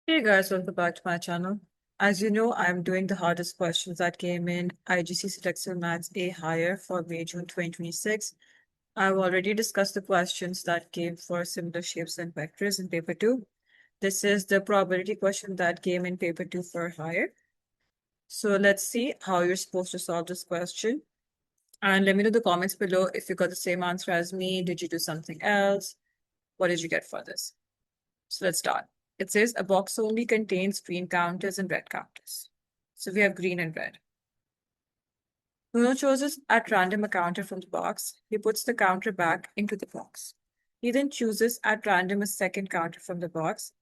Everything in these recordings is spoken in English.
Hey guys, welcome back to my channel. As you know, I'm doing the hardest questions that came in IGCSE Edexcel Maths A higher for May, June 2026. I've already discussed the questions that came for similar shapes and vectors in paper 2. This is the probability question that came in paper 2 for higher. So let's see how you're supposed to solve this question. And let me know in the comments below if you got the same answer as me. Did you do something else? What did you get for this? So let's start. It says a box only contains green counters and red counters. So we have green and red. Bruno chooses at random a counter from the box. He puts the counter back into the box. He then chooses at random a second counter from the box.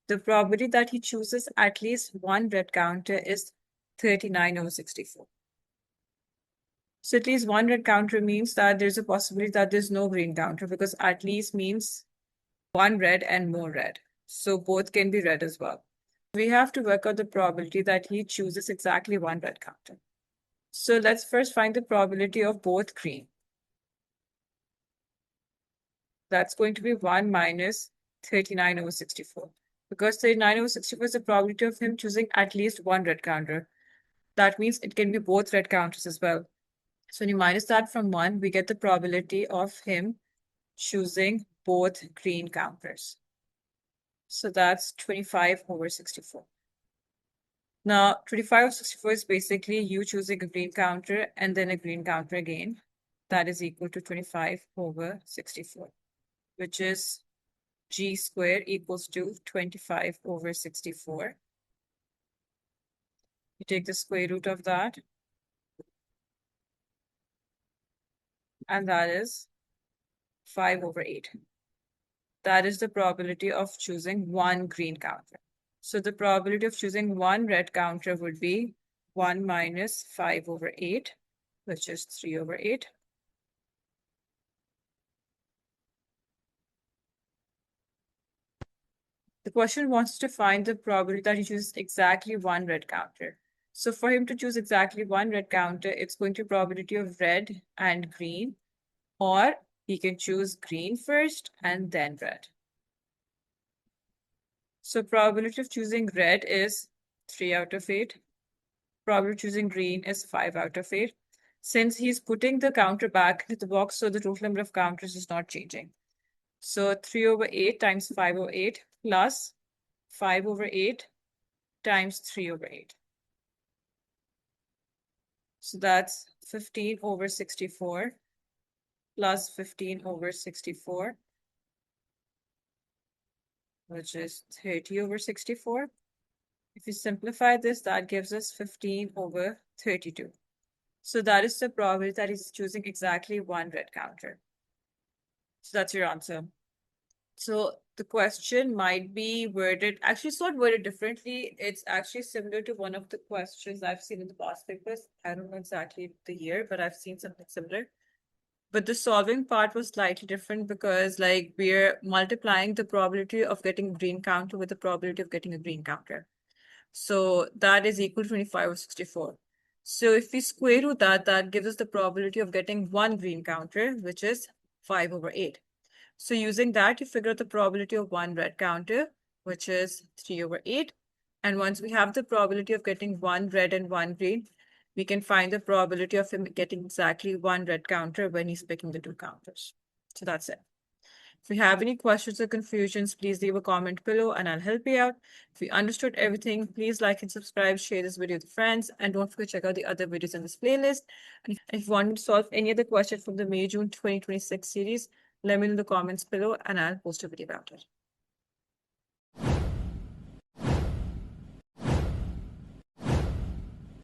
The probability that he chooses at least one red counter is 39/64. So at least one red counter means that there's a possibility that there's no green counter because at least means one red and more red. So both can be red as well. We have to work out the probability that he chooses exactly one red counter. So let's first find the probability of both green. That's going to be 1 minus 39/64. Because 39/64 is the probability of him choosing at least one red counter. That means it can be both red counters as well. So when you minus that from 1, we get the probability of him choosing both green counters. So that's 25/64. Now, 25/64 is basically you choosing a green counter and then a green counter again. That is equal to 25/64, which is g squared equals to 25/64. You take the square root of that, and that is 5/8. That is the probability of choosing one green counter. So the probability of choosing one red counter would be 1 minus 5/8, which is 3/8. The question wants to find the probability that he chooses exactly one red counter. So for him to choose exactly one red counter, it's going to be probability of red and green, or he can choose green first and then red. So probability of choosing red is 3/8. Probability of choosing green is 5/8. Since he's putting the counter back into the box, so the total number of counters is not changing. So 3/8 times 5/8 plus 5/8 times 3/8. So that's 15/64 plus 15/64, which is 30/64. If you simplify this, that gives us 15/32. So that is the probability that he's choosing exactly one red counter. So that's your answer. So the question might be worded, actually it's not worded differently. It's actually similar to one of the questions I've seen in the past papers. I don't know exactly the year, but I've seen something similar. But the solving part was slightly different because like we're multiplying the probability of getting a green counter with the probability of getting a green counter. So that is equal to 25/64. So if we square root that, that gives us the probability of getting one green counter, which is 5/8. So using that, you figure out the probability of one red counter, which is 3/8. And once we have the probability of getting one red and one green, we can find the probability of him getting exactly one red counter when he's picking the two counters. So that's it. If you have any questions or confusions, please leave a comment below and I'll help you out. If you understood everything, please like and subscribe, share this video with friends, and don't forget to check out the other videos in this playlist. And if you want me to solve any other question from the May-June 2026 series, let me know in the comments below and I'll post a video about it.